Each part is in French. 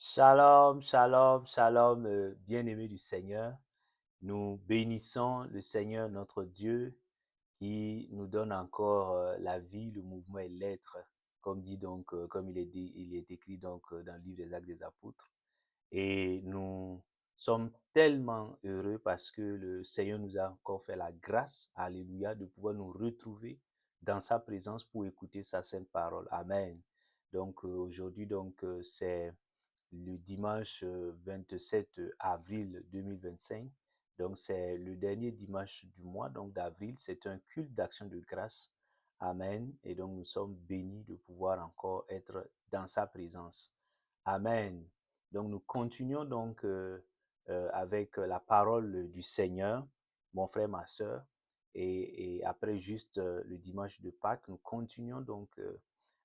Shalom, shalom, shalom, bien-aimés du Seigneur. Nous bénissons le Seigneur notre Dieu qui nous donne encore la vie, le mouvement et l'être, comme dit donc, comme il est écrit donc dans le livre des Actes des Apôtres. Et nous sommes tellement heureux parce que le Seigneur nous a encore fait la grâce, alléluia, de pouvoir nous retrouver dans sa présence pour écouter sa sainte parole. Amen. Donc aujourd'hui, donc c'est le dimanche 27 avril 2025. Donc, c'est le dernier dimanche du mois, donc d'avril. C'est un culte d'action de grâce. Amen. Et donc, nous sommes bénis de pouvoir encore être dans sa présence. Amen. Donc, nous continuons donc avec la parole du Seigneur, mon frère, ma soeur. Et après juste le dimanche de Pâques, nous continuons donc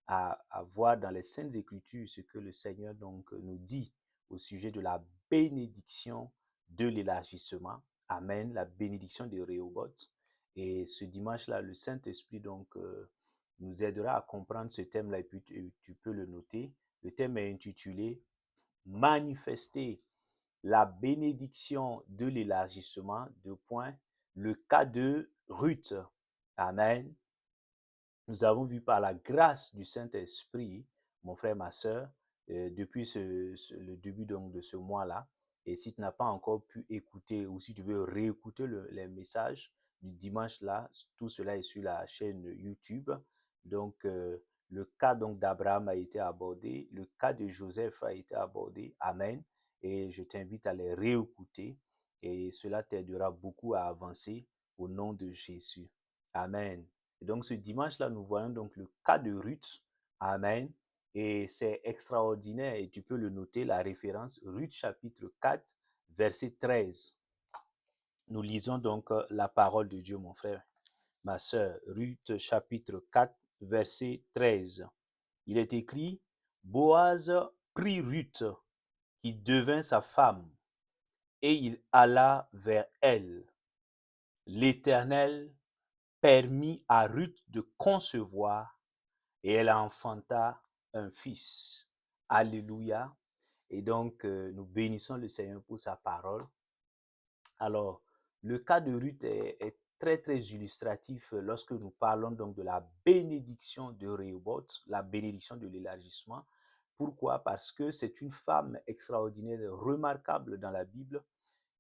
à voir dans les Saintes Écritures ce que le Seigneur donc nous dit au sujet de la bénédiction de l'élargissement. Amen, la bénédiction de Rehoboth. Et ce dimanche-là, le Saint-Esprit donc nous aidera à comprendre ce thème-là et puis tu peux le noter. Le thème est intitulé Manifester la bénédiction de l'élargissement, deux points, le cas de Ruth. Amen. Nous avons vu par la grâce du Saint-Esprit, mon frère, ma soeur, depuis le début donc de ce mois-là. Et si tu n'as pas encore pu écouter ou si tu veux réécouter les messages du dimanche-là, tout cela est sur la chaîne YouTube. Donc, le cas donc d'Abraham a été abordé, le cas de Joseph a été abordé. Amen. Et je t'invite à les réécouter et cela t'aidera beaucoup à avancer au nom de Jésus. Amen. Et donc ce dimanche-là, nous voyons donc le cas de Ruth. Amen. Et c'est extraordinaire et tu peux le noter, la référence, Ruth chapitre 4, verset 13. Nous lisons donc la parole de Dieu, mon frère, ma sœur. Ruth chapitre 4, verset 13. Il est écrit, Boaz prit Ruth, qui devint sa femme, et il alla vers elle. L'Éternel permit à Ruth de concevoir et elle enfanta un fils. Alléluia. Et donc, nous bénissons le Seigneur pour sa parole. Alors, le cas de Ruth est très, très illustratif lorsque nous parlons donc de la bénédiction de Rehoboth, la bénédiction de l'élargissement. Pourquoi? Parce que c'est une femme extraordinaire, remarquable dans la Bible,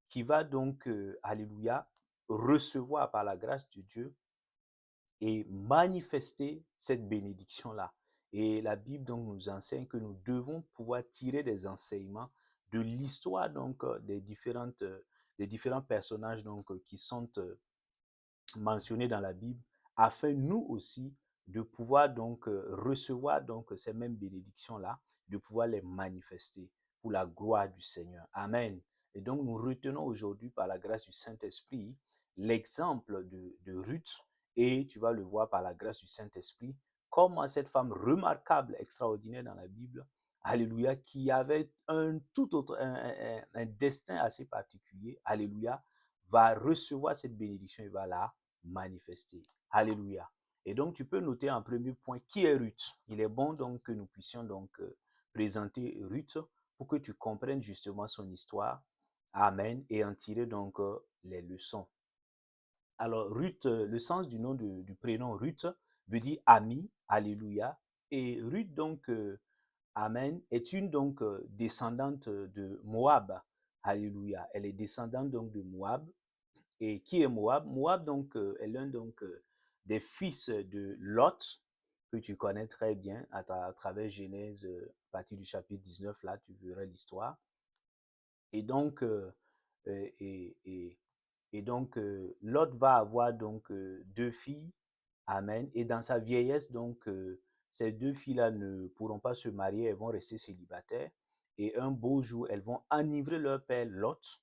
qui va donc, alléluia, recevoir par la grâce de Dieu et manifester cette bénédiction-là. Et la Bible donc nous enseigne que nous devons pouvoir tirer des enseignements de l'histoire donc des différents personnages donc qui sont mentionnés dans la Bible, afin nous aussi de pouvoir donc recevoir donc ces mêmes bénédictions-là, de pouvoir les manifester pour la gloire du Seigneur. Amen. Et donc nous retenons aujourd'hui par la grâce du Saint-Esprit l'exemple de Ruth, et tu vas le voir par la grâce du Saint-Esprit, comment cette femme remarquable, extraordinaire dans la Bible, alléluia, qui avait un tout autre, un destin assez particulier, alléluia, va recevoir cette bénédiction et va la manifester. Alléluia. Et donc, tu peux noter en premier point qui est Ruth. Il est bon donc que nous puissions donc présenter Ruth pour que tu comprennes justement son histoire. Amen. Et en tirer donc les leçons. Alors, Ruth, le sens du nom du prénom Ruth veut dire ami. Alléluia. Et Ruth, donc, Amen, est une donc descendante de Moab. Alléluia. Elle est descendante donc de Moab. Et qui est Moab? Moab donc est l'un donc des fils de Lot, que tu connais très bien à travers Genèse, à partir du chapitre 19, là tu verras l'histoire. Et donc, et, et, et donc Lot va avoir donc deux filles, amen. Et dans sa vieillesse, donc, ces deux filles-là ne pourront pas se marier, elles vont rester célibataires. Et un beau jour, elles vont enivrer leur père Lot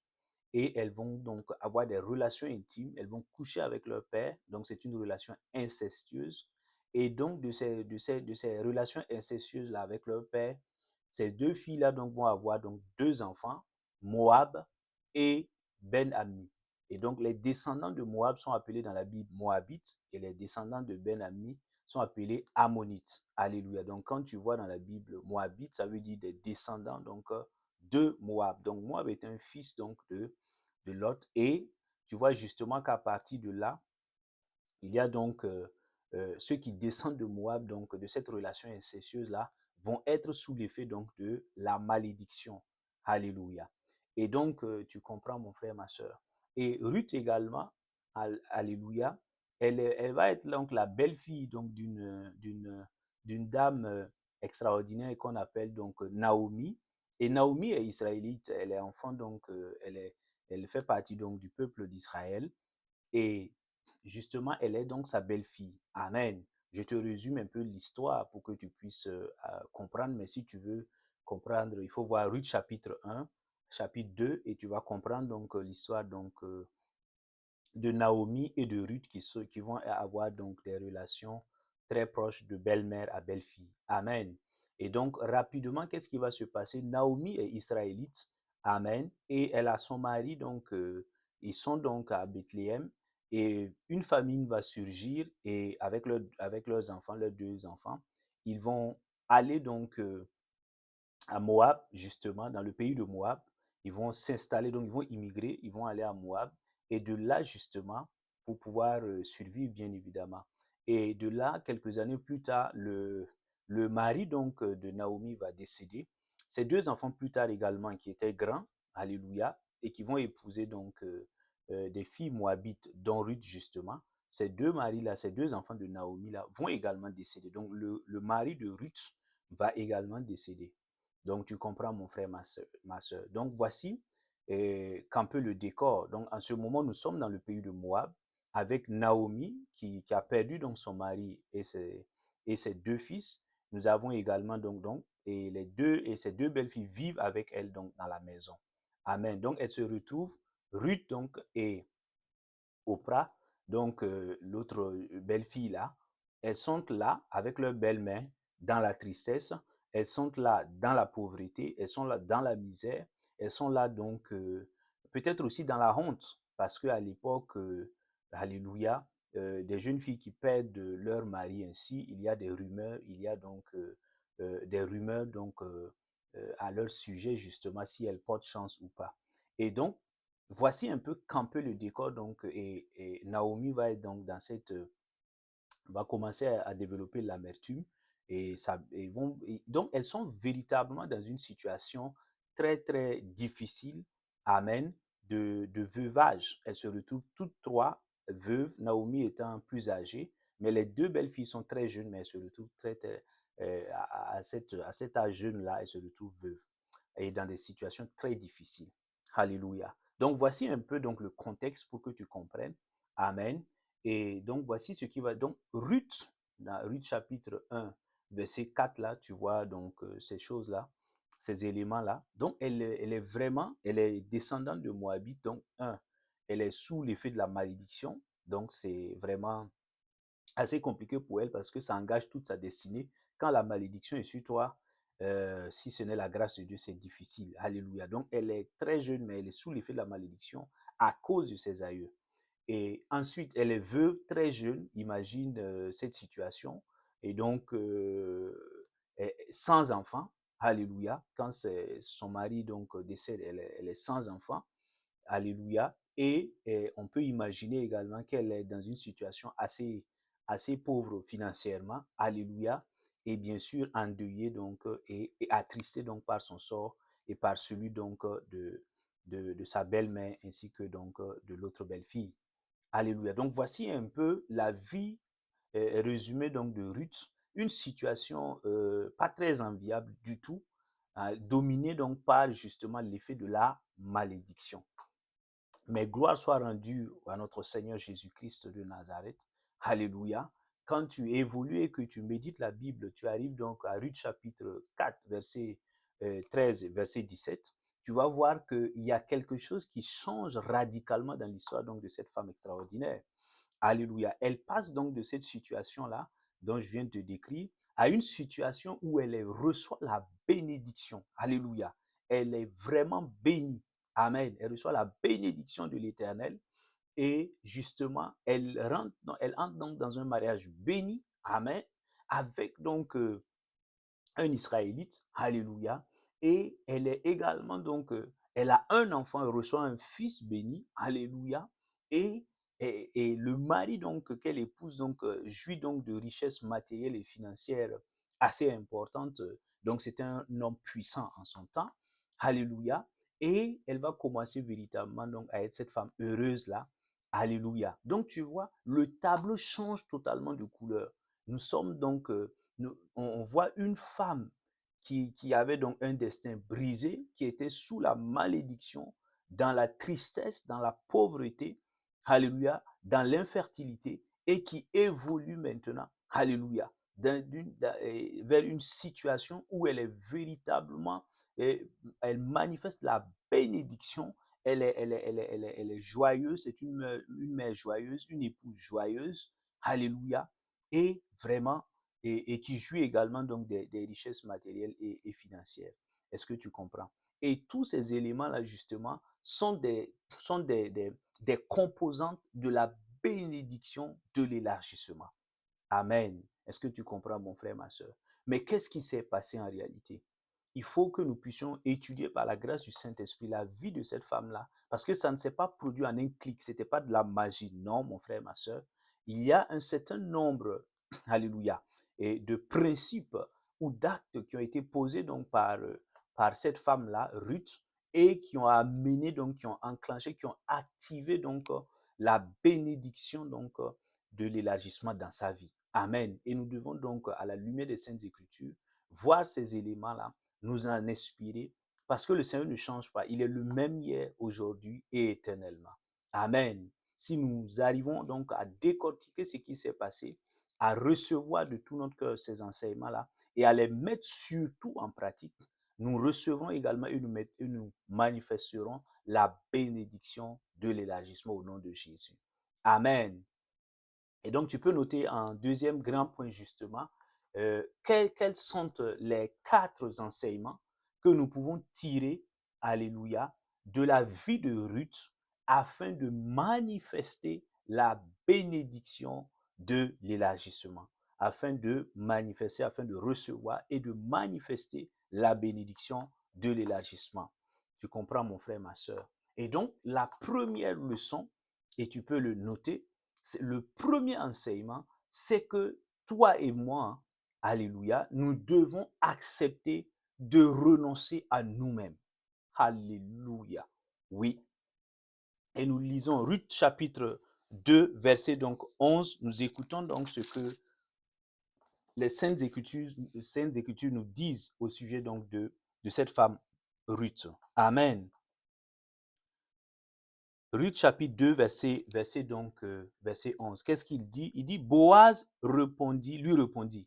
et elles vont donc avoir des relations intimes, elles vont coucher avec leur père, donc c'est une relation incestueuse. Et donc de ces relations incestueuses-là avec leur père, ces deux filles-là donc vont avoir donc deux enfants, Moab et Ben-Ammi. Et donc les descendants de Moab sont appelés dans la Bible Moabites et les descendants de Ben-Ammi sont appelés Ammonites. Alléluia. Donc, quand tu vois dans la Bible Moabite, ça veut dire des descendants donc, de Moab. Donc, Moab est un fils donc, de Lot. Et tu vois justement qu'à partir de là, il y a donc ceux qui descendent de Moab, donc de cette relation incestueuse-là, vont être sous l'effet donc de la malédiction. Alléluia. Et donc, tu comprends, mon frère, ma soeur. Et Ruth également, alléluia, elle va être donc la belle-fille donc d'une dame extraordinaire qu'on appelle donc Naomi. Et Naomi est israélite, elle est enfant donc, elle fait partie donc du peuple d'Israël. Et justement, elle est donc sa belle-fille. Amen. Je te résume un peu l'histoire pour que tu puisses comprendre, mais si tu veux comprendre, il faut voir Ruth chapitre 1, chapitre 2, et tu vas comprendre donc l'histoire donc de Naomi et de Ruth qui vont avoir donc des relations très proches de belle-mère à belle-fille. Amen. Et donc, rapidement, qu'est-ce qui va se passer? Naomi est israélite. Amen. Et elle a son mari, donc, ils sont donc à Bethléem. Et une famine va surgir et avec leurs enfants, leurs deux enfants, ils vont aller donc à Moab, justement, dans le pays de Moab. Ils vont s'installer, donc ils vont immigrer, ils vont aller à Moab. Et de là, justement, pour pouvoir survivre, bien évidemment. Et de là, quelques années plus tard, le mari donc de Naomi va décéder. Ses deux enfants plus tard également, qui étaient grands, alléluia, et qui vont épouser donc des filles moabites, dont Ruth justement. Ces deux maris-là, ces deux enfants de Naomi-là, vont également décéder. Donc le mari de Ruth va également décéder. Donc, tu comprends, mon frère, ma soeur. Donc, voici qu'un peu le décor. Donc, en ce moment, nous sommes dans le pays de Moab avec Naomi qui a perdu donc son mari et ses deux fils. Nous avons également donc et ses deux belles-filles vivent avec elle donc dans la maison. Amen. Donc, elles se retrouvent, Ruth donc et Oprah, donc l'autre belle-fille là, elles sont là avec leur belle-mère dans la tristesse, elles sont là dans la pauvreté, elles sont là dans la misère, elles sont là donc peut-être aussi dans la honte, parce qu'à l'époque, alléluia, des jeunes filles qui perdent leur mari ainsi, il y a des rumeurs, il y a donc des rumeurs donc à leur sujet justement si elles portent chance ou pas. Et donc, voici un peu camper le décor donc et Naomi va être donc dans cette va commencer à développer l'amertume et ça donc elles sont véritablement dans une situation très très difficile, amen, de veuvage. Elles se retrouvent toutes trois veuves, Naomi étant plus âgée, mais les deux belles filles sont très jeunes, mais elles se retrouvent très, très à cet âge jeune là, elles se retrouvent veuves et dans des situations très difficiles. Alléluia. Donc voici un peu donc le contexte pour que tu comprennes. Amen. Et donc voici ce qui va. Donc Ruth, dans Ruth chapitre 1, verset 4 là, tu vois donc ces choses-là, ces éléments-là. Donc elle est vraiment, elle est descendante de Moabite. Donc elle est sous l'effet de la malédiction. Donc c'est vraiment assez compliqué pour elle parce que ça engage toute sa destinée. Quand la malédiction est sur toi, si ce n'est la grâce de Dieu, c'est difficile. Alléluia. Donc, elle est très jeune, mais elle est sous l'effet de la malédiction à cause de ses aïeux. Et ensuite, elle est veuve très jeune, imagine cette situation. Et donc, sans enfant, alléluia. Quand son mari donc décède, elle est sans enfant. Alléluia. Et on peut imaginer également qu'elle est dans une situation assez pauvre financièrement. Alléluia. Et bien sûr, endeuillée donc, et attristée donc par son sort et par celui donc de sa belle-mère ainsi que donc de l'autre belle-fille. Alléluia. Donc voici un peu la vie résumée donc de Ruth, une situation pas très enviable du tout, dominée donc par justement l'effet de la malédiction. Mais gloire soit rendue à notre Seigneur Jésus-Christ de Nazareth. Alléluia. Quand tu évolues et que tu médites la Bible, tu arrives donc à Ruth chapitre 4, verset 13, verset 17. Tu vas voir qu'il y a quelque chose qui change radicalement dans l'histoire donc de cette femme extraordinaire. Alléluia. Elle passe donc de cette situation-là, dont je viens de te décrire, à une situation où elle reçoit la bénédiction. Alléluia. Elle est vraiment bénie. Amen. Elle reçoit la bénédiction de l'Éternel et justement, elle entre donc dans un mariage béni Amen. Avec donc un Israélite, alléluia, et elle est également donc, elle a un enfant, elle reçoit un fils béni, alléluia, et, et le mari donc qu'elle épouse donc jouit donc de richesses matérielles et financières assez importantes, donc c'est un homme puissant en son temps, alléluia, et elle va commencer véritablement donc à être cette femme heureuse là, alléluia. Donc tu vois, le tableau change totalement de couleur. Nous sommes donc on voit une femme qui avait donc un destin brisé, qui était sous la malédiction, dans la tristesse, dans la pauvreté, alléluia, dans l'infertilité, et qui évolue maintenant, alléluia, vers une situation où elle est véritablement, elle manifeste la bénédiction, elle est joyeuse, c'est une mère joyeuse, une épouse joyeuse, alléluia, et vraiment, et qui jouit également donc des richesses matérielles et financières. Est-ce que tu comprends? Et tous ces éléments-là, justement, sont des composantes de la bénédiction de l'élargissement. Amen. Est-ce que tu comprends, mon frère, ma soeur? Mais qu'est-ce qui s'est passé en réalité? Il faut que nous puissions étudier par la grâce du Saint-Esprit la vie de cette femme-là, parce que ça ne s'est pas produit en un clic, ce n'était pas de la magie. Non, mon frère, ma soeur. Il y a un certain nombre, alléluia, et de principes ou d'actes qui ont été posés donc par cette femme-là, Ruth, et qui ont amené, donc, qui ont enclenché, qui ont activé donc la bénédiction donc de l'élargissement dans sa vie. Amen. Et nous devons donc, à la lumière des Saintes Écritures, voir ces éléments-là, nous en inspirer, parce que le Seigneur ne change pas. Il est le même hier, aujourd'hui et éternellement. Amen. Si nous arrivons donc à décortiquer ce qui s'est passé, à recevoir de tout notre cœur ces enseignements-là et à les mettre surtout en pratique, nous recevrons également et nous manifesterons la bénédiction de l'élargissement au nom de Jésus. Amen. Et donc, tu peux noter en deuxième grand point justement, quels sont les 4 enseignements que nous pouvons tirer, alléluia, de la vie de Ruth afin de manifester la bénédiction de l'élargissement, afin de manifester, afin de recevoir et de manifester la bénédiction de l'élargissement. Tu comprends, mon frère, ma soeur? Et donc, la première leçon, et tu peux le noter, le premier enseignement, c'est que toi et moi, alléluia, nous devons accepter de renoncer à nous-mêmes. Alléluia. Oui. Et nous lisons Ruth chapitre 2, verset donc 11. Nous écoutons donc ce que les Saintes Écritures nous disent au sujet donc de cette femme Ruth. Amen. Ruth chapitre 2, verset 11. Qu'est-ce qu'il dit? Il dit, Boaz lui répondit,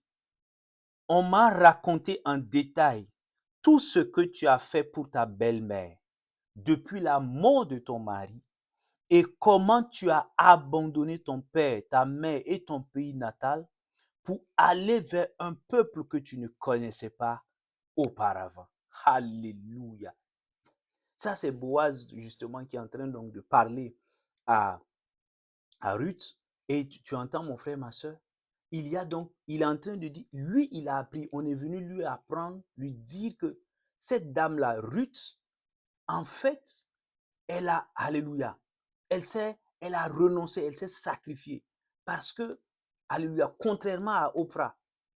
on m'a raconté en détail tout ce que tu as fait pour ta belle-mère depuis la mort de ton mari et comment tu as abandonné ton père, ta mère et ton pays natal pour aller vers un peuple que tu ne connaissais pas auparavant. Alléluia. Ça, c'est Boaz justement qui est en train donc de parler à Ruth, et tu entends mon frère, ma soeur, il est en train de dire, lui, il a appris, on est venu lui apprendre, lui dire que cette dame-là, Ruth, en fait, alléluia, elle a renoncé, elle s'est sacrifiée. Parce que, alléluia, contrairement à Oprah,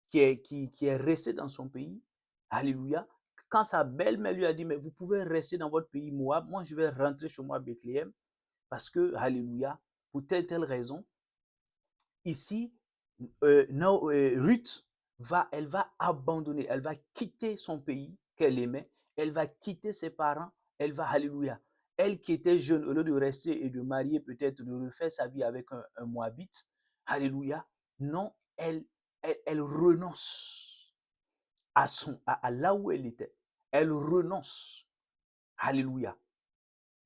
qui est restée dans son pays, alléluia, quand sa belle-mère lui a dit, mais vous pouvez rester dans votre pays Moab, moi je vais rentrer chez moi à Bethléem, parce que, alléluia, pour telle raison, ici, Ruth elle va abandonner, elle va quitter son pays qu'elle aimait, elle va quitter ses parents, elle va, alléluia. Elle qui était jeune, au lieu de rester et de marier, peut-être de refaire sa vie avec un Moabite, alléluia, non, elle renonce à là où elle était. Elle renonce, alléluia.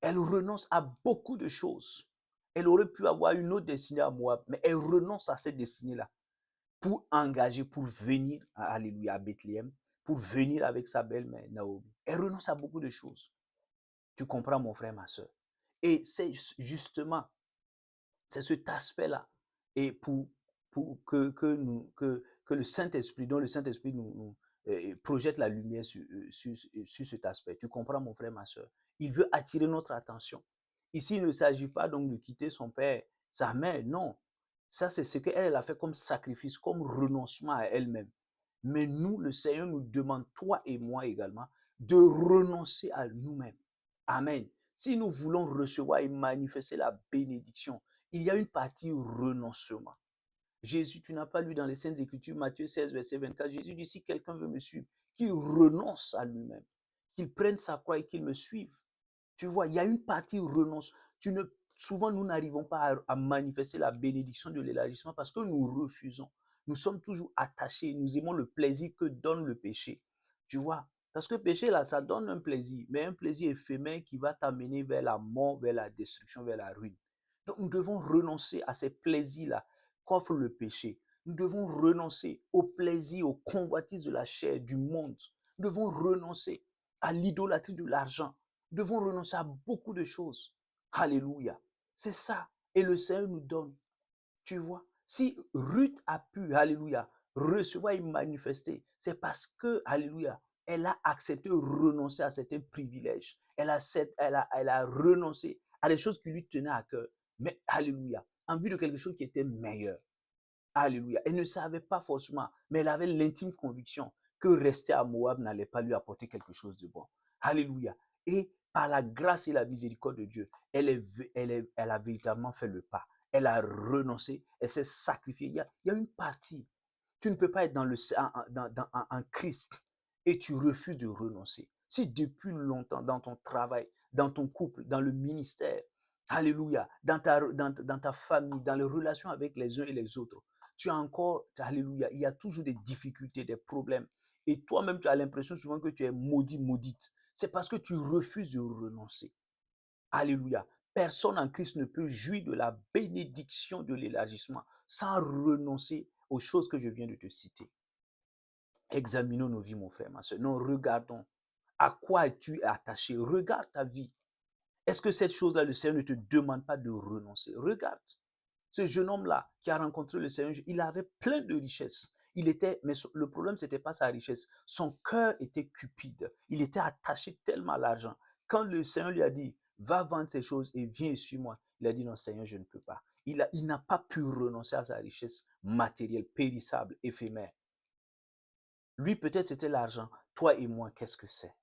Elle renonce à beaucoup de choses. Elle aurait pu avoir une autre destinée à Moab, mais elle renonce à cette destinée-là pour engager, pour venir, alléluia, à Bethléem, pour venir avec sa belle-mère Naomi. Elle renonce à beaucoup de choses. Tu comprends, mon frère, ma soeur? Et c'est justement, c'est cet aspect-là. Et pour que le Saint-Esprit, dont le Saint-Esprit nous projette la lumière sur cet aspect. Tu comprends, mon frère, ma soeur? Il veut attirer notre attention. Ici, il ne s'agit pas donc de quitter son père, sa mère, non. Ça, c'est ce qu'elle a fait comme sacrifice, comme renoncement à elle-même. Mais nous, le Seigneur nous demande, toi et moi également, de renoncer à nous-mêmes. Amen. Si nous voulons recevoir et manifester la bénédiction, il y a une partie renoncement. Jésus, tu n'as pas lu dans les Saintes Écritures, Matthieu 16, verset 24, Jésus dit, si quelqu'un veut me suivre, qu'il renonce à lui-même, qu'il prenne sa croix et qu'il me suive. Tu vois, il y a une partie renonce. Souvent, nous n'arrivons pas à manifester la bénédiction de l'élargissement parce que nous refusons. Nous sommes toujours attachés. Nous aimons le plaisir que donne le péché. Tu vois, parce que le péché, là, ça donne un plaisir, mais un plaisir éphémère qui va t'amener vers la mort, vers la destruction, vers la ruine. Donc, nous devons renoncer à ces plaisirs-là qu'offre le péché. Nous devons renoncer au plaisir, aux convoitises de la chair, du monde. Nous devons renoncer à l'idolâtrie de l'argent. Nous devons renoncer à beaucoup de choses. Alléluia. C'est ça. Et le Seigneur nous donne. Tu vois, si Ruth a pu, alléluia, recevoir et manifester, c'est parce que, alléluia, elle a accepté de renoncer à certains privilèges. Elle a renoncé à des choses qui lui tenaient à cœur. Mais, alléluia, en vue de quelque chose qui était meilleur. Alléluia. Elle ne savait pas forcément, mais elle avait l'intime conviction que rester à Moab n'allait pas lui apporter quelque chose de bon. Alléluia. Et par la grâce et la miséricorde de Dieu, elle a véritablement fait le pas. Elle a renoncé, elle s'est sacrifiée. Il y a une partie. Tu ne peux pas être en Christ et tu refuses de renoncer. Si depuis longtemps, dans ton travail, dans ton couple, dans le ministère, alléluia, dans ta famille, dans les relations avec les uns et les autres, tu as encore, alléluia, il y a toujours des difficultés, des problèmes. Et toi-même, tu as l'impression souvent que tu es maudit, maudite. C'est parce que tu refuses de renoncer. Alléluia. Personne en Christ ne peut jouir de la bénédiction de l'élargissement sans renoncer aux choses que je viens de te citer. Examinons nos vies, mon frère, ma soeur. Non, regardons. À quoi es-tu attaché? Regarde ta vie. Est-ce que cette chose-là, le Seigneur ne te demande pas de renoncer? Regarde. Ce jeune homme-là qui a rencontré le Seigneur, il avait plein de richesses. Mais le problème, ce n'était pas sa richesse. Son cœur était cupide. Il était attaché tellement à l'argent. Quand le Seigneur lui a dit, va vendre ces choses et viens sur moi, il a dit, non, Seigneur, je ne peux pas. Il n'a pas pu renoncer à sa richesse matérielle, périssable, éphémère. Lui, peut-être, c'était l'argent. Toi et moi, qu'est-ce que c'est?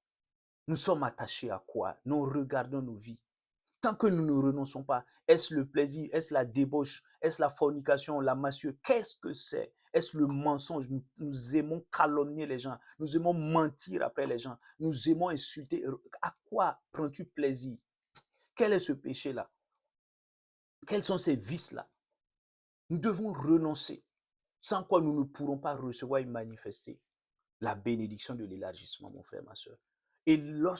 Nous sommes attachés à quoi? Nous regardons nos vies. Tant que nous ne renonçons pas, est-ce le plaisir, est-ce la débauche, est-ce la fornication, la massue? Qu'est-ce que c'est? Est-ce le mensonge? Nous aimons calomnier les gens, nous aimons mentir après les gens, nous aimons insulter. À quoi prends-tu plaisir? Quel est ce péché-là? Quels sont ces vices-là? Nous devons renoncer, sans quoi nous ne pourrons pas recevoir et manifester la bénédiction de l'élargissement, mon frère, ma soeur. Et le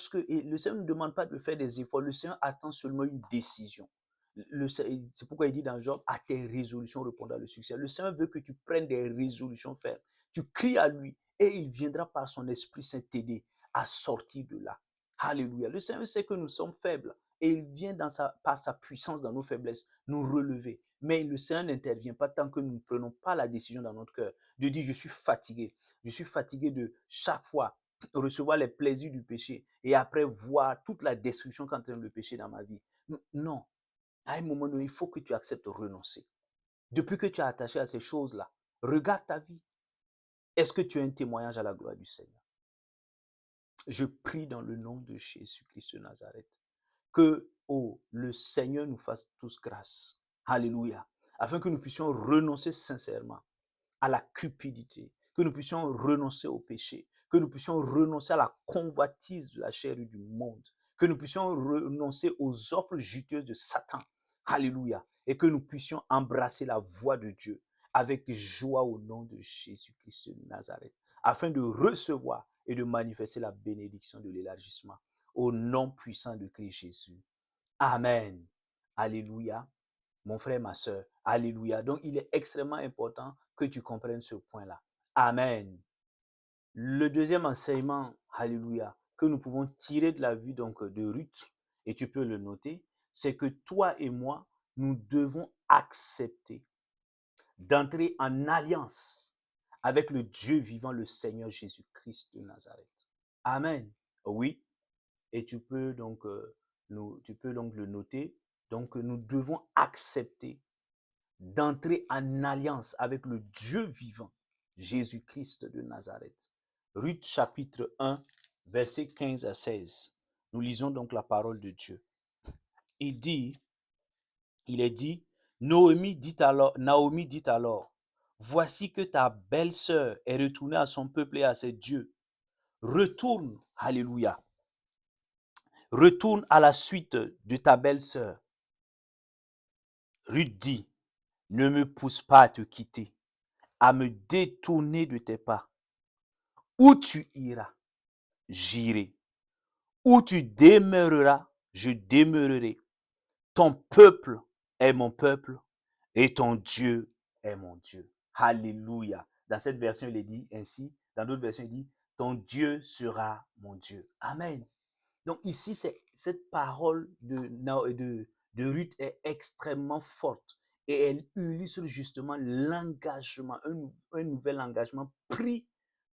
Seigneur ne demande pas de faire des efforts, le Seigneur attend seulement une décision. C'est pourquoi il dit dans Job, à tes résolutions répondra le succès. Le Seigneur veut que tu prennes des résolutions fermes. Tu cries à lui et il viendra par son Esprit Saint t'aider à sortir de là. Alléluia. Le Seigneur sait que nous sommes faibles et il vient par sa puissance dans nos faiblesses nous relever. Mais le Seigneur n'intervient pas tant que nous ne prenons pas la décision dans notre cœur de dire je suis fatigué. Je suis fatigué de chaque fois recevoir les plaisirs du péché et après voir toute la destruction qu'entraîne le péché dans ma vie. Non, à un moment donné, il faut que tu acceptes de renoncer. Depuis que tu es attaché à ces choses-là, regarde ta vie. Est-ce que tu as un témoignage à la gloire du Seigneur? Je prie dans le nom de Jésus-Christ de Nazareth que, le Seigneur nous fasse tous grâce. Alléluia. Afin que nous puissions renoncer sincèrement à la cupidité, que nous puissions renoncer au péché, que nous puissions renoncer à la convoitise de la chair et du monde, que nous puissions renoncer aux offres juteuses de Satan. Alléluia. Et que nous puissions embrasser la voie de Dieu avec joie au nom de Jésus-Christ de Nazareth, afin de recevoir et de manifester la bénédiction de l'élargissement. Au nom puissant de Christ Jésus. Amen. Alléluia. Mon frère, ma soeur, alléluia. Donc, il est extrêmement important que tu comprennes ce point-là. Amen. Le deuxième enseignement, alléluia, que nous pouvons tirer de la vie donc de Ruth, et tu peux le noter, c'est que toi et moi, nous devons accepter d'entrer en alliance avec le Dieu vivant, le Seigneur Jésus-Christ de Nazareth. Amen. Oui, et tu peux donc le noter. Donc, nous devons accepter d'entrer en alliance avec le Dieu vivant, Jésus-Christ de Nazareth. Ruth chapitre 1, versets 15 à 16. Nous lisons donc la parole de Dieu. Il est dit, Naomi dit alors, voici que ta belle-sœur est retournée à son peuple et à ses dieux. Retourne, alléluia. Retourne à la suite de ta belle-sœur. Ruth dit, ne me pousse pas à te quitter, à me détourner de tes pas. Où tu iras, j'irai. Où tu demeureras, je demeurerai. Ton peuple est mon peuple et ton Dieu est mon Dieu. Alléluia. Dans cette version, il est dit ainsi. Dans d'autres versions, il dit, ton Dieu sera mon Dieu. Amen. Donc ici, cette parole de Ruth est extrêmement forte et elle illustre justement l'engagement, un nouvel engagement pris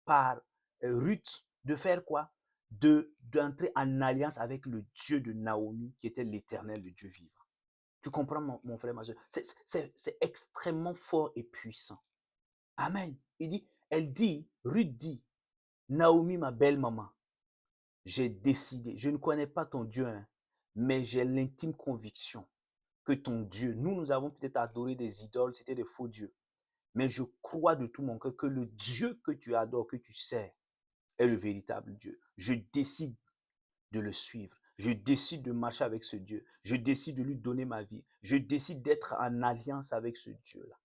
par Ruth de faire quoi? D'entrer en alliance avec le Dieu de Naomi qui était l'Éternel, le Dieu vivant. Tu comprends mon frère, ma soeur? C'est extrêmement fort et puissant. Amen. Ruth dit, Naomi, ma belle maman, j'ai décidé, je ne connais pas ton Dieu, hein, mais j'ai l'intime conviction que ton Dieu, nous avons peut-être adoré des idoles, c'était des faux dieux, mais je crois de tout mon cœur que le Dieu que tu adores, que tu sers, est le véritable Dieu. Je décide de le suivre. Je décide de marcher avec ce Dieu. Je décide de lui donner ma vie. Je décide d'être en alliance avec ce Dieu-là.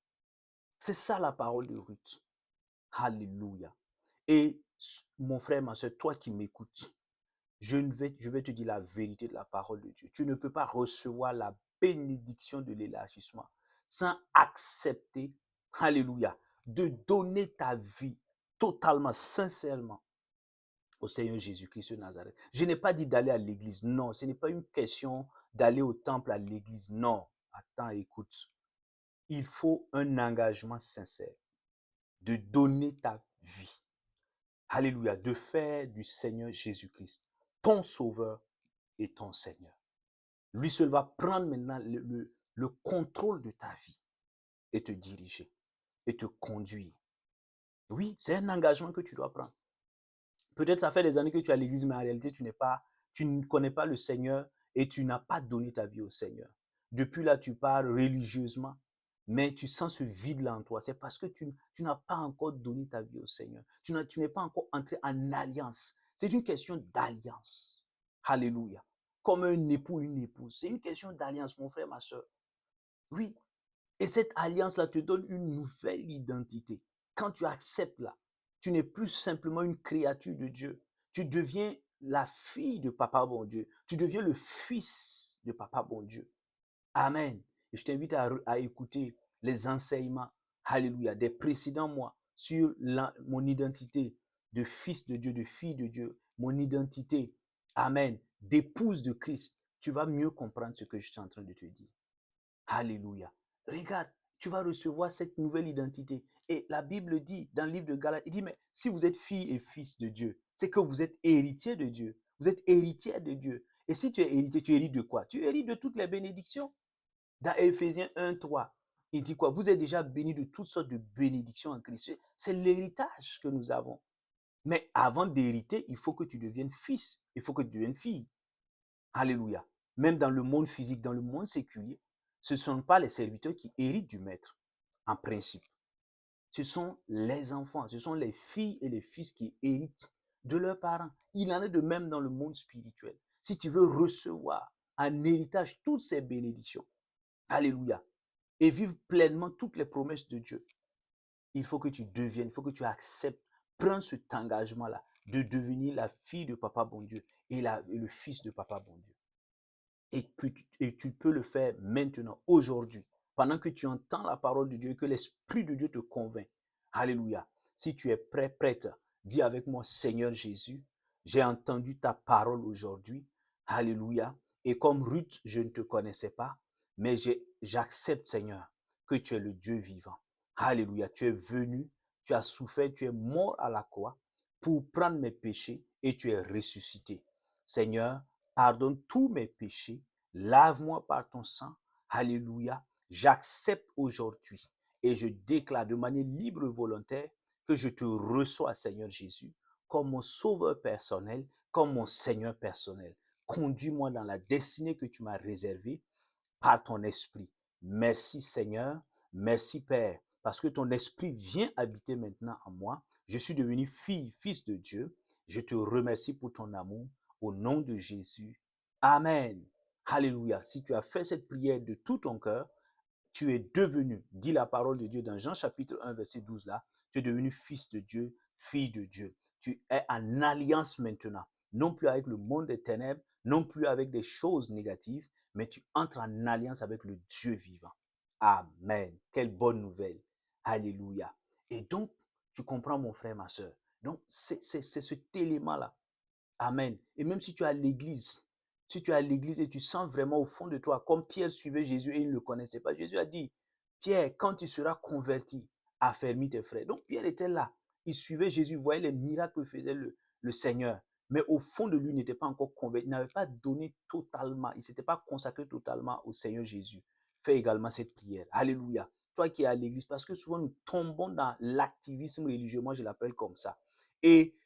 C'est ça la parole de Ruth. Alléluia. Et mon frère, ma soeur, toi qui m'écoutes, je vais te dire la vérité de la parole de Dieu. Tu ne peux pas recevoir la bénédiction de l'élargissement sans accepter, alléluia, de donner ta vie totalement, sincèrement au Seigneur Jésus-Christ de Nazareth. Je n'ai pas dit d'aller à l'église. Non, ce n'est pas une question d'aller au temple, à l'église. Non. Attends, écoute. Il faut un engagement sincère de donner ta vie. Alléluia. De faire du Seigneur Jésus-Christ ton sauveur et ton Seigneur. Lui seul va prendre maintenant le contrôle de ta vie et te diriger et te conduire. Oui, c'est un engagement que tu dois prendre. Peut-être ça fait des années que tu es à l'église, mais en réalité, tu ne connais pas le Seigneur et tu n'as pas donné ta vie au Seigneur. Depuis là, tu parles religieusement, mais tu sens ce vide-là en toi. C'est parce que tu n'as pas encore donné ta vie au Seigneur. Tu n'es pas encore entré en alliance. C'est une question d'alliance. Alléluia. Comme un époux, une épouse. C'est une question d'alliance, mon frère, ma soeur. Oui. Et cette alliance-là te donne une nouvelle identité. Quand tu acceptes là, tu n'es plus simplement une créature de Dieu. Tu deviens la fille de Papa bon Dieu. Tu deviens le fils de Papa bon Dieu. Amen. Et je t'invite à écouter les enseignements, alléluia, des précédents mois sur mon identité de fils de Dieu, de fille de Dieu, mon identité, amen, d'épouse de Christ. Tu vas mieux comprendre ce que je suis en train de te dire. Alléluia. Regarde, tu vas recevoir cette nouvelle identité. Et la Bible dit, dans le livre de Galates, il dit, mais si vous êtes fille et fils de Dieu, c'est que vous êtes héritier de Dieu. Vous êtes héritier de Dieu. Et si tu es héritier, tu hérites de quoi? Tu hérites de toutes les bénédictions. Dans Éphésiens 1, 3, il dit quoi? Vous êtes déjà bénis de toutes sortes de bénédictions en Christ. C'est l'héritage que nous avons. Mais avant d'hériter, il faut que tu deviennes fils. Il faut que tu deviennes fille. Alléluia. Même dans le monde physique, dans le monde séculier, ce ne sont pas les serviteurs qui héritent du maître, en principe. Ce sont les enfants, ce sont les filles et les fils qui héritent de leurs parents. Il en est de même dans le monde spirituel. Si tu veux recevoir en héritage toutes ces bénédictions, alléluia, et vivre pleinement toutes les promesses de Dieu, il faut que tu deviennes, il faut que tu acceptes, prends cet engagement-là de devenir la fille de Papa bon Dieu et le fils de Papa bon Dieu. Et tu peux le faire maintenant, aujourd'hui, pendant que tu entends la parole de Dieu, que l'Esprit de Dieu te convainc. Alléluia. Si tu es prêt, prête, dis avec moi, Seigneur Jésus, j'ai entendu ta parole aujourd'hui. Alléluia. Et comme Ruth, je ne te connaissais pas, mais j'accepte, Seigneur, que tu es le Dieu vivant. Alléluia. Tu es venu, tu as souffert, tu es mort à la croix pour prendre mes péchés et tu es ressuscité. Seigneur, pardonne tous mes péchés, lave-moi par ton sang. Alléluia. J'accepte aujourd'hui et je déclare de manière libre et volontaire que je te reçois, Seigneur Jésus, comme mon sauveur personnel, comme mon Seigneur personnel. Conduis-moi dans la destinée que tu m'as réservée par ton esprit. Merci Seigneur, merci Père, parce que ton esprit vient habiter maintenant en moi. Je suis devenu fille, fils de Dieu. Je te remercie pour ton amour. Au nom de Jésus. Amen. Alléluia. Si tu as fait cette prière de tout ton cœur, tu es devenu, dit la parole de Dieu dans Jean chapitre 1, verset 12 là, tu es devenu fils de Dieu, fille de Dieu. Tu es en alliance maintenant, non plus avec le monde des ténèbres, non plus avec des choses négatives, mais tu entres en alliance avec le Dieu vivant. Amen. Quelle bonne nouvelle. Alléluia. Et donc, tu comprends mon frère, ma soeur. Donc, c'est cet élément-là. Amen. Et même si tu es à l'église, si tu es à l'église et tu sens vraiment au fond de toi, comme Pierre suivait Jésus et il ne le connaissait pas, Jésus a dit, Pierre, quand tu seras converti, affermis tes frères. Donc Pierre était là. Il suivait Jésus, il voyait les miracles que faisait le Seigneur. Mais au fond de lui, il n'était pas encore converti. Il n'avait pas donné totalement, il ne s'était pas consacré totalement au Seigneur Jésus. Fais également cette prière. Alléluia. Toi qui es à l'église, parce que souvent nous tombons dans l'activisme religieux, moi je l'appelle comme ça. Et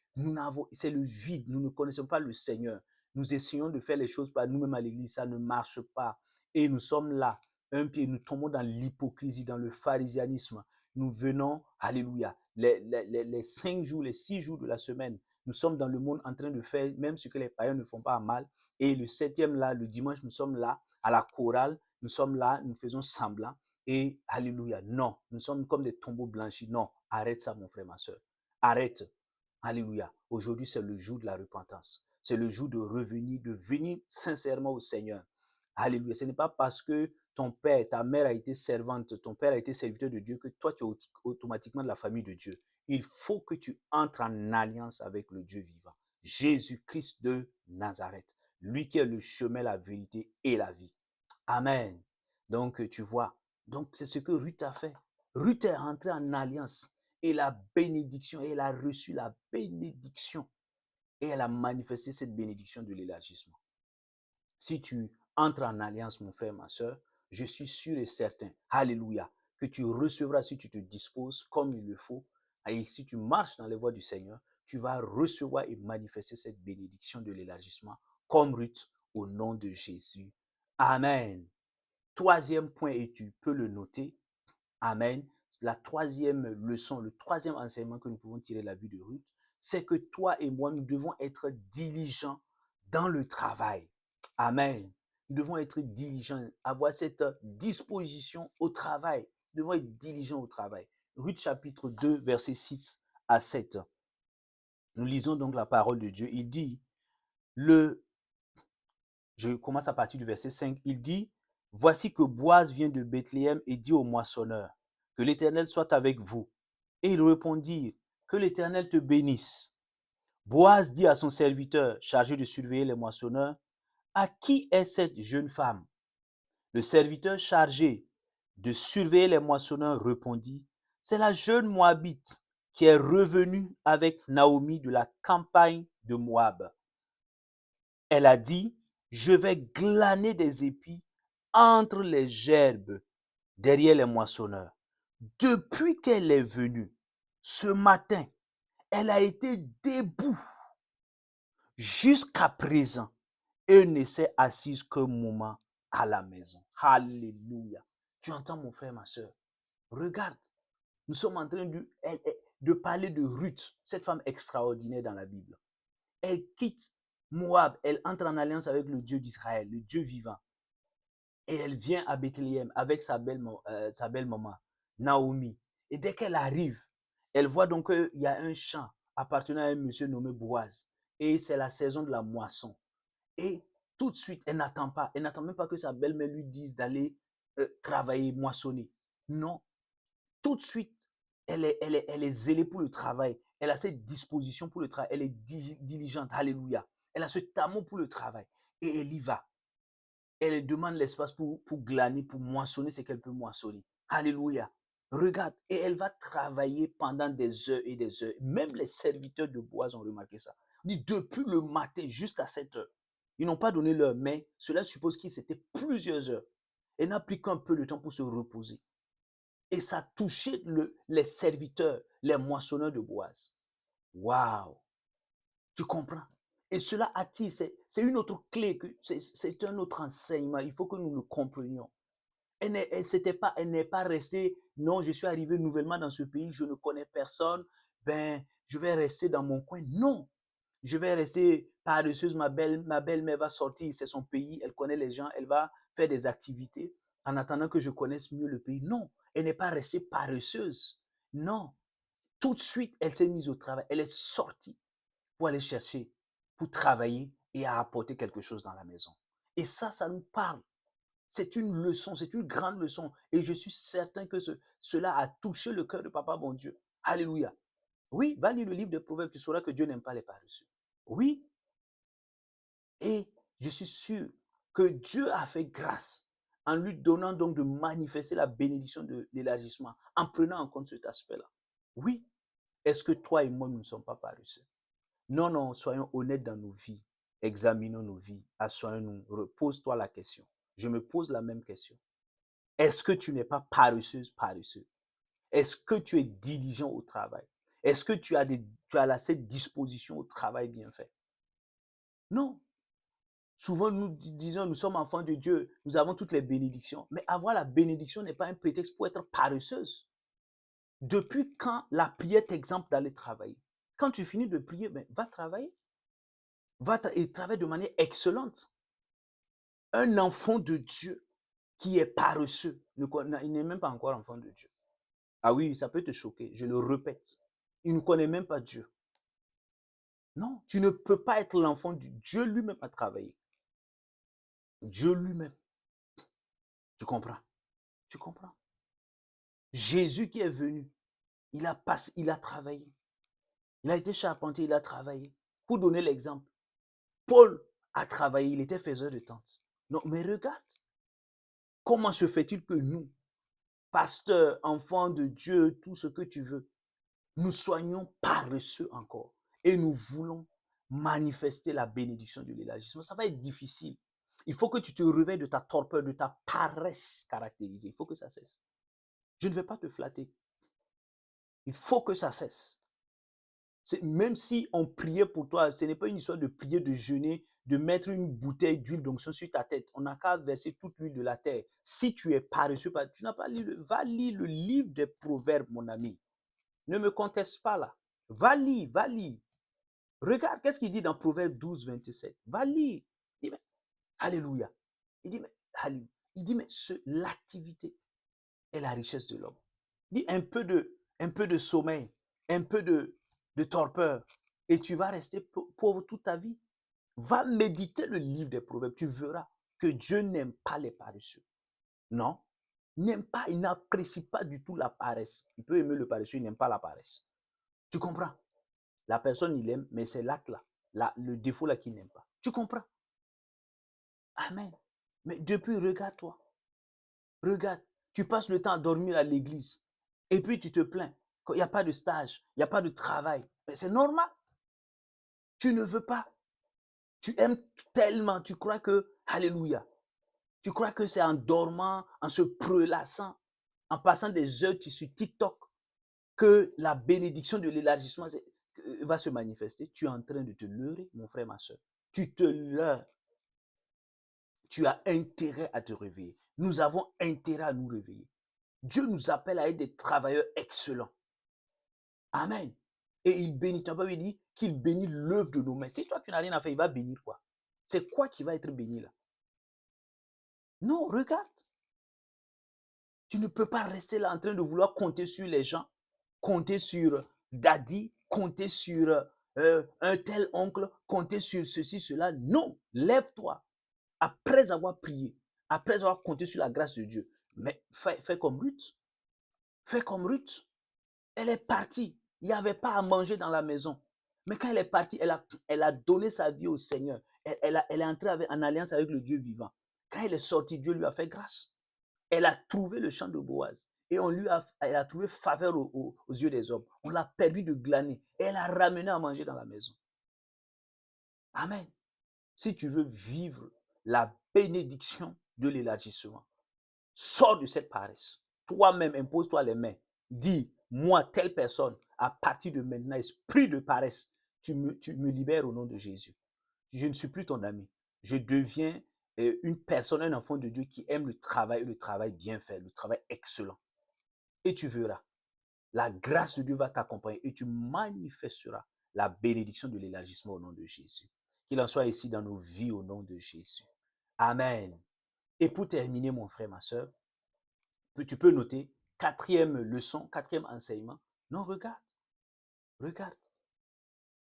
c'est le vide, nous ne connaissons pas le Seigneur. Nous essayons de faire les choses par nous-mêmes à l'église, ça ne marche pas. Et nous sommes là, un pied, nous tombons dans l'hypocrisie, dans le pharisianisme. Nous venons, alléluia, les 5 jours, les 6 jours de la semaine, nous sommes dans le monde en train de faire même ce que les païens ne font pas mal. Et le 7e là, le dimanche, nous sommes là, à la chorale, nous sommes là, nous faisons semblant. Et alléluia, non, nous sommes comme des tombeaux blanchis. Non, arrête ça, mon frère, ma soeur. Arrête. Alléluia. Aujourd'hui, c'est le jour de la repentance. C'est le jour de revenir, de venir sincèrement au Seigneur. Alléluia. Ce n'est pas parce que ton père, ta mère a été servante, ton père a été serviteur de Dieu que toi, tu es automatiquement de la famille de Dieu. Il faut que tu entres en alliance avec le Dieu vivant. Jésus-Christ de Nazareth. Lui qui est le chemin, la vérité et la vie. Amen. Donc, tu vois, donc c'est ce que Ruth a fait. Ruth est entrée en alliance et la bénédiction, et elle a reçu la bénédiction et elle a manifesté cette bénédiction de l'élargissement. Si tu entres en alliance, mon frère, ma soeur, je suis sûr et certain, alléluia, que tu recevras si tu te disposes comme il le faut. Et si tu marches dans les voies du Seigneur, tu vas recevoir et manifester cette bénédiction de l'élargissement comme Ruth au nom de Jésus. Amen. Troisième point, et tu peux le noter, amen, la troisième leçon, le troisième enseignement que nous pouvons tirer de la vie de Ruth, c'est que toi et moi, nous devons être diligents dans le travail. Amen. Nous devons être diligents, avoir cette disposition au travail. Nous devons être diligents au travail. Ruth chapitre 2, versets 6 à 7. Nous lisons donc la parole de Dieu. Il dit, je commence à partir du verset 5, il dit, voici que Boaz vient de Bethléem et dit au moissonneur, que l'Éternel soit avec vous. Et ils répondirent, que l'Éternel te bénisse. Boaz dit à son serviteur chargé de surveiller les moissonneurs, à qui est cette jeune femme? Le serviteur chargé de surveiller les moissonneurs répondit, c'est la jeune Moabite qui est revenue avec Naomi de la campagne de Moab. Elle a dit, je vais glaner des épis entre les gerbes derrière les moissonneurs. Depuis qu'elle est venue, ce matin, elle a été debout jusqu'à présent et ne s'est assise qu'un moment à la maison. Alléluia. Tu entends mon frère, ma soeur? Regarde, nous sommes en train de parler de Ruth, cette femme extraordinaire dans la Bible. Elle quitte Moab, elle entre en alliance avec le Dieu d'Israël, le Dieu vivant. Et elle vient à Bethléem avec sa belle-maman, Naomi. Et dès qu'elle arrive, elle voit donc qu'il y a un champ appartenant à un monsieur nommé Boaz. Et c'est la saison de la moisson. Et tout de suite, elle n'attend pas. Elle n'attend même pas que sa belle-mère lui dise d'aller travailler, moissonner. Non. Tout de suite, elle est zélée pour le travail. Elle a cette disposition pour le travail. Elle est diligente. Alléluia. Elle a ce amour pour le travail. Et elle y va. Elle demande l'espace pour glaner, pour moissonner ce qu'elle peut moissonner. Alléluia. Regarde, et elle va travailler pendant des heures et des heures. Même les serviteurs de Boaz ont remarqué ça. Il dit, depuis le matin jusqu'à 7 heures. Ils n'ont pas donné l'heure, mais cela suppose qu'il s'était plusieurs heures. Elle n'a pris qu'un peu de temps pour se reposer. Et ça touchait les serviteurs, les moissonneurs de Boaz. Waouh! Tu comprends? Et cela attire, c'est une autre clé, c'est un autre enseignement. Il faut que nous le comprenions. Elle n'est pas restée, non, je suis arrivé nouvellement dans ce pays, je ne connais personne, ben, je vais rester dans mon coin. Non, je vais rester paresseuse, ma belle-mère va sortir, c'est son pays, elle connaît les gens, elle va faire des activités en attendant que je connaisse mieux le pays. Non, elle n'est pas restée paresseuse. Non, tout de suite, elle s'est mise au travail, elle est sortie pour aller chercher, pour travailler et à apporter quelque chose dans la maison. Et ça nous parle. C'est une leçon, c'est une grande leçon. Et je suis certain que cela a touché le cœur de Papa, mon Dieu. Alléluia. Oui, va lire le livre des Proverbes, tu sauras que Dieu n'aime pas les paresseux. Oui, et je suis sûr que Dieu a fait grâce en lui donnant donc de manifester la bénédiction de l'élargissement, en prenant en compte cet aspect-là. Oui, est-ce que toi et moi, nous ne sommes pas paresseux? Non, non, soyons honnêtes dans nos vies. Examinons nos vies. Assoyons-nous. Pose-toi la question. Je me pose la même question. Est-ce que tu n'es pas paresseuse, paresseux? Est-ce que tu es diligent au travail? Est-ce que tu as cette disposition au travail bien fait? Non. Souvent, nous disons, nous sommes enfants de Dieu, nous avons toutes les bénédictions. Mais avoir la bénédiction n'est pas un prétexte pour être paresseuse. Depuis quand la prière t'exemple d'aller travailler? Quand tu finis de prier, ben, va travailler. Et travaille de manière excellente. Un enfant de Dieu qui est paresseux, il n'est même pas encore enfant de Dieu. Ah oui, ça peut te choquer, je le répète. Il ne connaît même pas Dieu. Non, tu ne peux pas être l'enfant de Dieu lui-même à travailler. Dieu lui-même. Tu comprends? Tu comprends? Jésus qui est venu, il a travaillé. Il a été charpentier, il a travaillé. Pour donner l'exemple, Paul a travaillé, il était faiseur de tentes. Non, mais regarde, comment se fait-il que nous, pasteurs, enfants de Dieu, tout ce que tu veux, nous soyons paresseux encore et nous voulons manifester la bénédiction de l'élargissement? Ça va être difficile. Il faut que tu te réveilles de ta torpeur, de ta paresse caractérisée. Il faut que ça cesse. Je ne vais pas te flatter. Il faut que ça cesse. Même si on priait pour toi, ce n'est pas une histoire de prier, de jeûner, de mettre une bouteille d'huile d'onction sur ta tête. On n'a qu'à verser toute l'huile de la terre. Si tu es paresseux, tu n'as pas lu, va lire le livre des Proverbes, mon ami. Ne me conteste pas là. Va lire, va lire. Regarde, qu'est-ce qu'il dit dans Proverbe 12, 27. Va lire. Il dit, mais, alléluia. Il dit, mais, alléluia. Il dit, mais l'activité est la richesse de l'homme. Il dit, un peu de sommeil, un peu de torpeur, et tu vas rester pauvre toute ta vie. Va méditer le livre des Proverbes. Tu verras que Dieu n'aime pas les paresseux. Non, il n'aime pas, il n'apprécie pas du tout la paresse. Il peut aimer le paresseux, il n'aime pas la paresse. Tu comprends? La personne, il aime, mais c'est l'acte là, le défaut là qu'il n'aime pas. Tu comprends? Amen. Mais depuis, regarde-toi. Regarde, tu passes le temps à dormir à l'église. Et puis tu te plains qu'il n'y a pas de stage, il n'y a pas de travail. Mais c'est normal. Tu ne veux pas. Tu aimes tellement, tu crois que, alléluia, tu crois que c'est en dormant, en se prélassant, en passant des heures sur TikTok, que la bénédiction de l'élargissement va se manifester. Tu es en train de te leurrer, mon frère, ma soeur. Tu te leurres. Tu as intérêt à te réveiller. Nous avons intérêt à nous réveiller. Dieu nous appelle à être des travailleurs excellents. Amen. Et il bénit, ton père, il dit qu'il bénit l'œuvre de nos mains. Si toi, tu n'as rien à faire, il va bénir quoi? C'est quoi qui va être béni là? Non, regarde. Tu ne peux pas rester là en train de vouloir compter sur les gens, compter sur Daddy, compter sur un tel oncle, compter sur ceci, cela. Non, lève-toi. Après avoir prié, après avoir compté sur la grâce de Dieu, mais fais comme Ruth. Fais comme Ruth. Elle est partie. Il n'y avait pas à manger dans la maison. Mais quand elle est partie, elle a donné sa vie au Seigneur. Elle est entrée en alliance avec le Dieu vivant. Quand elle est sortie, Dieu lui a fait grâce. Elle a trouvé le champ de Boaz. Et elle a trouvé faveur aux yeux des hommes. On l'a permis de glaner. Et elle a ramené à manger dans la maison. Amen. Si tu veux vivre la bénédiction de l'élargissement, sors de cette paresse. Toi-même, impose-toi les mains. Dis, moi, telle personne, à partir de maintenant, esprit de paresse, tu me libères au nom de Jésus. Je ne suis plus ton ami. Je deviens une personne, un enfant de Dieu qui aime le travail bien fait, le travail excellent. Et tu verras, la grâce de Dieu va t'accompagner et tu manifesteras la bénédiction de l'élargissement au nom de Jésus. Qu'il en soit ici dans nos vies au nom de Jésus. Amen. Et pour terminer, mon frère, ma soeur, tu peux noter, quatrième leçon, quatrième enseignement. Non, regarde.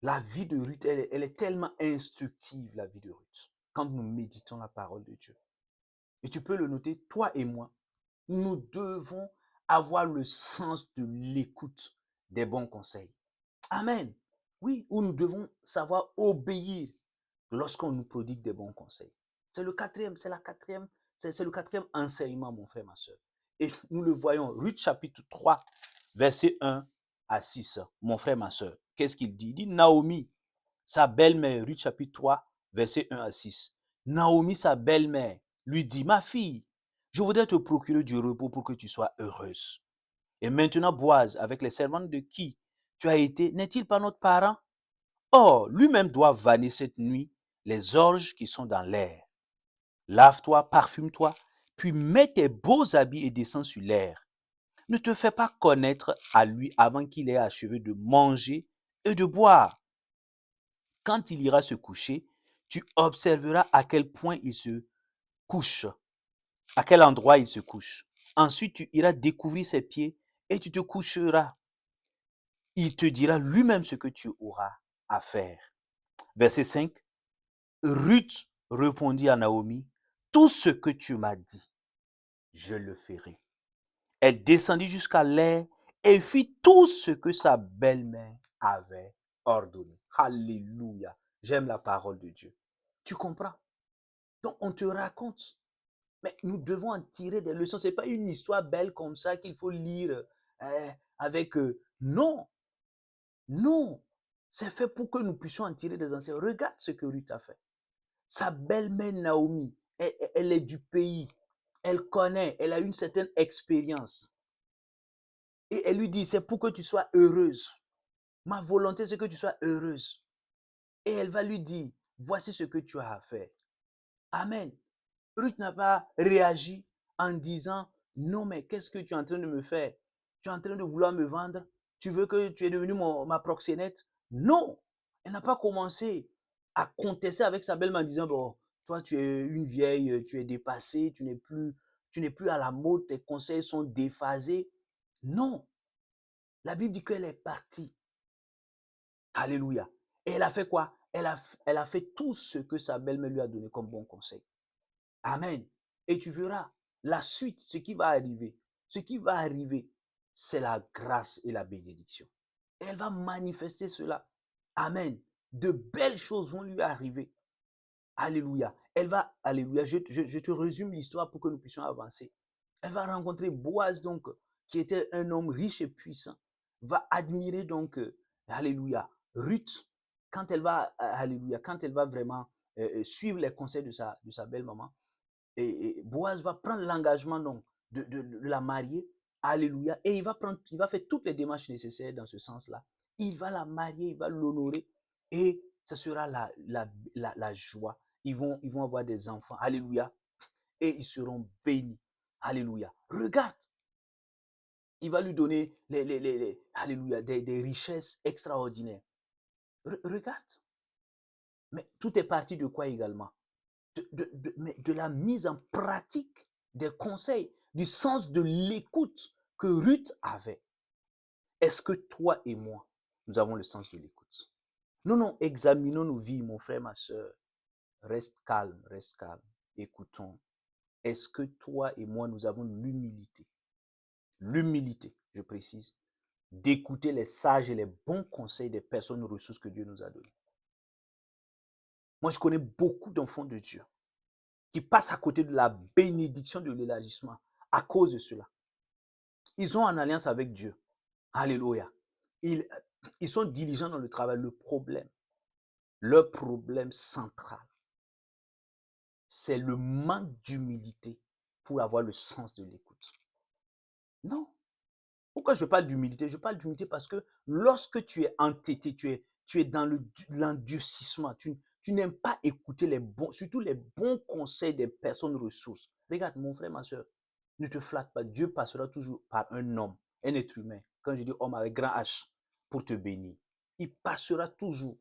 La vie de Ruth, elle est tellement instructive, la vie de Ruth, quand nous méditons la parole de Dieu. Et tu peux le noter, toi et moi, nous devons avoir le sens de l'écoute des bons conseils. Amen. Oui, où nous devons savoir obéir lorsqu'on nous prodigue des bons conseils. C'est le quatrième enseignement, mon frère, ma soeur. Et nous le voyons, Ruth chapitre 3, verset 1 à 6. Mon frère, ma soeur, qu'est-ce qu'il dit? Il dit, Naomi, sa belle-mère, Ruth chapitre 3, verset 1 à 6. Naomi, sa belle-mère, lui dit, ma fille, je voudrais te procurer du repos pour que tu sois heureuse. Et maintenant, Boaz, avec les servantes de qui tu as été, n'est-il pas notre parent? Or, lui-même doit vanner cette nuit les orges qui sont dans l'air. Lave-toi, parfume-toi, puis mets tes beaux habits et descends sur l'air. Ne te fais pas connaître à lui avant qu'il ait achevé de manger et de boire. Quand il ira se coucher, tu observeras à quel point il se couche, à quel endroit il se couche. Ensuite, tu iras découvrir ses pieds et tu te coucheras. Il te dira lui-même ce que tu auras à faire. Verset 5. Ruth répondit à Naomi, tout ce que tu m'as dit, je le ferai. Elle descendit jusqu'à l'air et fit tout ce que sa belle-mère avait ordonné. Alléluia. J'aime la parole de Dieu. Tu comprends? Donc, on te raconte. Mais nous devons en tirer des leçons. Ce n'est pas une histoire belle comme ça qu'il faut lire avec... non, non. C'est fait pour que nous puissions en tirer des enseignements. Regarde ce que Ruth a fait. Sa belle-mère Naomi, elle est du pays. Elle connaît, elle a une certaine expérience. Et elle lui dit, c'est pour que tu sois heureuse. Ma volonté, c'est que tu sois heureuse. Et elle va lui dire, voici ce que tu as à faire. Amen. Ruth n'a pas réagi en disant, non, mais qu'est-ce que tu es en train de me faire? Tu es en train de vouloir me vendre? Tu veux que tu es devenu ma proxénète? Non. Elle n'a pas commencé à contester avec sa belle-mère en disant, bon, toi, tu es une vieille, tu es dépassée, tu n'es plus à la mode, tes conseils sont déphasés. Non. La Bible dit qu'elle est partie. Alléluia. Et elle a fait quoi? Elle a fait tout ce que sa belle-mère lui a donné comme bon conseil. Amen. Et tu verras la suite, ce qui va arriver. Ce qui va arriver, c'est la grâce et la bénédiction. Et elle va manifester cela. Amen. De belles choses vont lui arriver. Alléluia. Alléluia, je te résume l'histoire pour que nous puissions avancer. Elle va rencontrer Boaz, donc, qui était un homme riche et puissant. Va admirer donc, alléluia, Ruth, alléluia, quand elle va vraiment suivre les conseils de sa belle-maman. Et Boaz va prendre l'engagement donc de la marier. Alléluia. Et il va faire toutes les démarches nécessaires dans ce sens-là. Il va la marier, il va l'honorer. Et ce sera la joie. Ils vont avoir des enfants. Alléluia. Et ils seront bénis. Alléluia. Regarde. Il va lui donner alléluia, des richesses extraordinaires. Regarde. Mais tout est parti de quoi également? De la mise en pratique des conseils, du sens de l'écoute que Ruth avait. Est-ce que toi et moi, nous avons le sens de l'écoute? Non, examinons nos vies, mon frère, ma soeur. Reste calme, écoutons. Est-ce que toi et moi, nous avons l'humilité, je précise, d'écouter les sages et les bons conseils des personnes ressources que Dieu nous a données? Moi, je connais beaucoup d'enfants de Dieu qui passent à côté de la bénédiction de l'élargissement à cause de cela. Ils sont en alliance avec Dieu. Alléluia. Ils, ils sont diligents dans le travail. Leur problème central, c'est le manque d'humilité pour avoir le sens de l'écoute. Non. Pourquoi je parle d'humilité? Je parle d'humilité parce que lorsque tu es entêté, tu es dans l'endurcissement, tu n'aimes pas écouter surtout les bons conseils des personnes ressources. Regarde, mon frère, ma soeur, ne te flatte pas. Dieu passera toujours par un homme, un être humain. Quand je dis homme avec grand H, pour te bénir. Il passera toujours.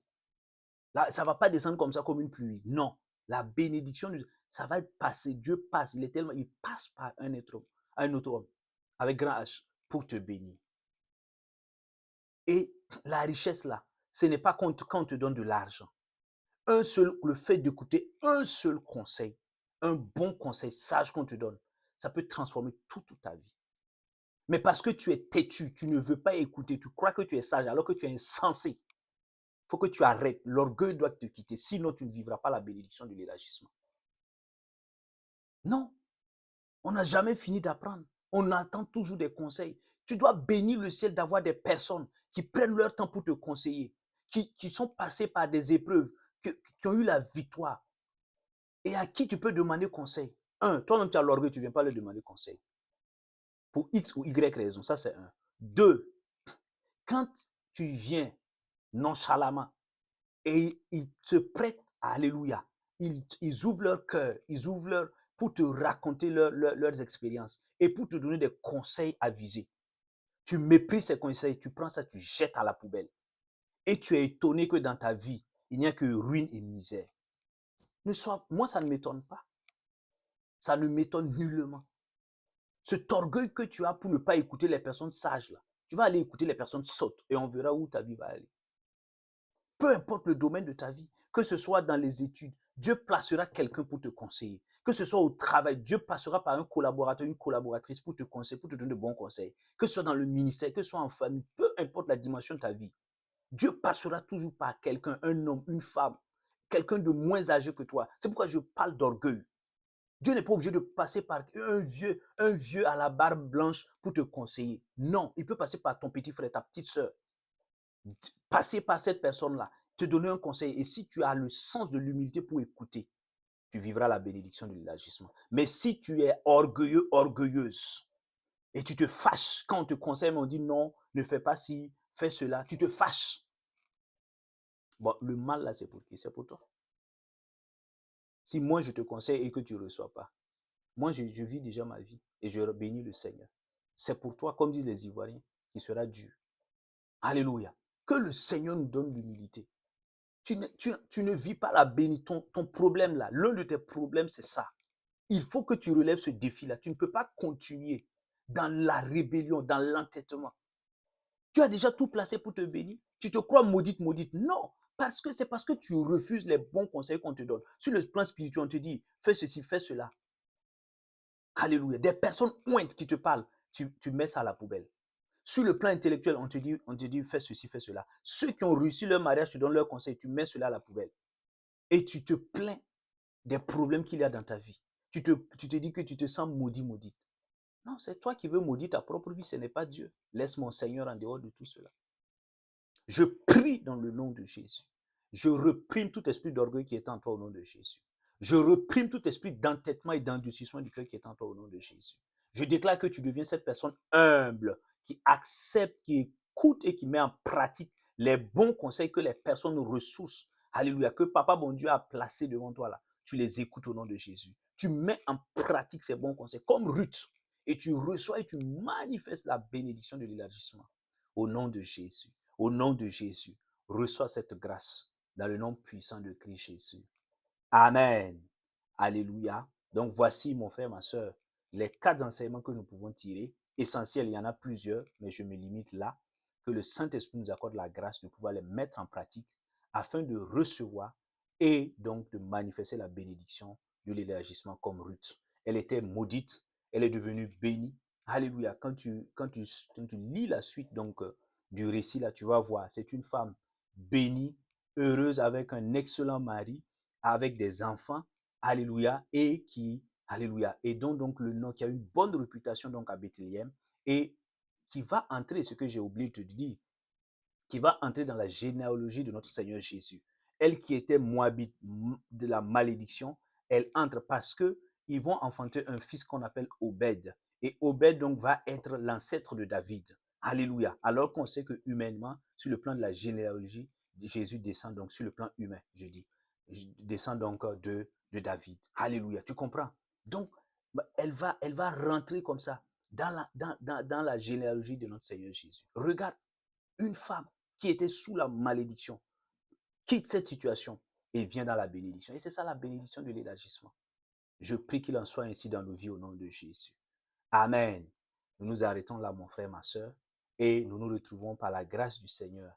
Là, ça ne va pas descendre comme ça, comme une pluie. Non. La bénédiction, ça va passer. Dieu passe. Il passe par un autre homme, avec grand H, pour te bénir. Et la richesse là, ce n'est pas quand on te donne de l'argent. Le fait d'écouter un seul conseil, un bon conseil sage qu'on te donne, ça peut transformer toute ta vie. Mais parce que tu es têtu, tu ne veux pas écouter, tu crois que tu es sage alors que tu es insensé. Il faut que tu arrêtes. L'orgueil doit te quitter, sinon tu ne vivras pas la bénédiction de l'élargissement. Non, on n'a jamais fini d'apprendre. On attend toujours des conseils. Tu dois bénir le ciel d'avoir des personnes qui prennent leur temps pour te conseiller, qui sont passées par des épreuves, qui ont eu la victoire et à qui tu peux demander conseil. Un, toi-même tu as l'orgueil, tu ne viens pas leur demander conseil. Pour X ou Y raison, ça c'est un. Deux, quand tu viens nonchalamment et ils te prêtent, alléluia, ils ouvrent leur cœur, pour te raconter leurs expériences et pour te donner des conseils avisés. Tu méprises ces conseils, tu prends ça, tu jettes à la poubelle. Et tu es étonné que dans ta vie, il n'y a que ruine et misère. Moi, ça ne m'étonne pas. Ça ne m'étonne nullement. Cet orgueil que tu as pour ne pas écouter les personnes sages, là, tu vas aller écouter les personnes sottes et on verra où ta vie va aller. Peu importe le domaine de ta vie, que ce soit dans les études, Dieu placera quelqu'un pour te conseiller. Que ce soit au travail, Dieu passera par un collaborateur, une collaboratrice pour te conseiller, pour te donner de bons conseils. Que ce soit dans le ministère, que ce soit en famille, peu importe la dimension de ta vie, Dieu passera toujours par quelqu'un, un homme, une femme, quelqu'un de moins âgé que toi. C'est pourquoi je parle d'orgueil. Dieu n'est pas obligé de passer par un vieux à la barbe blanche pour te conseiller. Non, il peut passer par ton petit frère, ta petite soeur. Passer par cette personne-là, te donner un conseil. Et si tu as le sens de l'humilité pour écouter, tu vivras la bénédiction de l'élargissement. Mais si tu es orgueilleux, orgueilleuse, et tu te fâches quand on te conseille, mais on dit non, ne fais pas ci, fais cela, tu te fâches. Bon, le mal là, c'est pour qui? C'est pour toi. Si moi je te conseille et que tu ne reçois pas, moi je vis déjà ma vie et je bénis le Seigneur. C'est pour toi, comme disent les Ivoiriens, qui sera dur. Alléluia. Que le Seigneur nous donne l'humilité. Tu ne vis pas la bénédiction. Ton problème là, l'un de tes problèmes, c'est ça. Il faut que tu relèves ce défi-là. Tu ne peux pas continuer dans la rébellion, dans l'entêtement. Tu as déjà tout placé pour te bénir. Tu te crois maudite, maudite. Non, c'est parce que tu refuses les bons conseils qu'on te donne. Sur le plan spirituel, on te dit, fais ceci, fais cela. Alléluia. Des personnes pointes qui te parlent, tu mets ça à la poubelle. Sur le plan intellectuel, on te dit, fais ceci, fais cela. Ceux qui ont réussi leur mariage te donnent leurs conseils, tu mets cela à la poubelle. Et tu te plains des problèmes qu'il y a dans ta vie. Tu te dis que tu te sens maudit, maudite. Non, c'est toi qui veux maudire ta propre vie, ce n'est pas Dieu. Laisse mon Seigneur en dehors de tout cela. Je prie dans le nom de Jésus. Je reprime tout esprit d'orgueil qui est en toi au nom de Jésus. Je reprime tout esprit d'entêtement et d'endurcissement du cœur qui est en toi au nom de Jésus. Je déclare que tu deviens cette personne humble, qui accepte, qui écoute et qui met en pratique les bons conseils que les personnes ressources, alléluia, que Papa bon Dieu a placés devant toi là. Tu les écoutes au nom de Jésus. Tu mets en pratique ces bons conseils comme Ruth et tu reçois et tu manifestes la bénédiction de l'élargissement au nom de Jésus. Au nom de Jésus, reçois cette grâce dans le nom puissant de Christ Jésus. Amen. Alléluia. Donc voici, mon frère, ma soeur, les 4 enseignements que nous pouvons tirer. Essentiels, il y en a plusieurs, mais je me limite là. Que le Saint-Esprit nous accorde la grâce de pouvoir les mettre en pratique afin de recevoir et donc de manifester la bénédiction de l'élargissement comme Ruth. Elle était maudite, elle est devenue bénie. Alléluia. Quand tu lis la suite donc du récit là, tu vas voir, c'est une femme bénie, heureuse avec un excellent mari, avec des enfants, alléluia, et qui, alléluia, et donc le nom qui a une bonne réputation donc à Bethléem, et qui va entrer, ce que j'ai oublié de te dire, qui va entrer dans la généalogie de notre Seigneur Jésus. Elle qui était moabite de la malédiction, elle entre parce que ils vont enfanter un fils qu'on appelle Obed. Et Obed donc va être l'ancêtre de David. Alléluia. Alors qu'on sait que humainement, sur le plan de la généalogie, Jésus descend donc sur le plan humain, je dis, descend donc de David. Alléluia. Tu comprends? Donc, elle va rentrer comme ça dans la généalogie de notre Seigneur Jésus. Regarde, une femme qui était sous la malédiction quitte cette situation et vient dans la bénédiction. Et c'est ça la bénédiction de l'élargissement. Je prie qu'il en soit ainsi dans nos vies au nom de Jésus. Amen. Nous nous arrêtons là, mon frère, ma soeur, et nous nous retrouvons par la grâce du Seigneur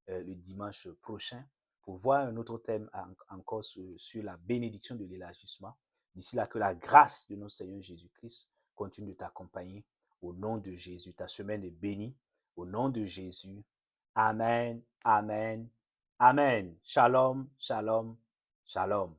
le dimanche prochain pour voir un autre thème encore sur la bénédiction de l'élargissement. D'ici là, que la grâce de notre Seigneur Jésus-Christ continue de t'accompagner au nom de Jésus. Ta semaine est bénie au nom de Jésus. Amen, amen, amen. Shalom, shalom, shalom.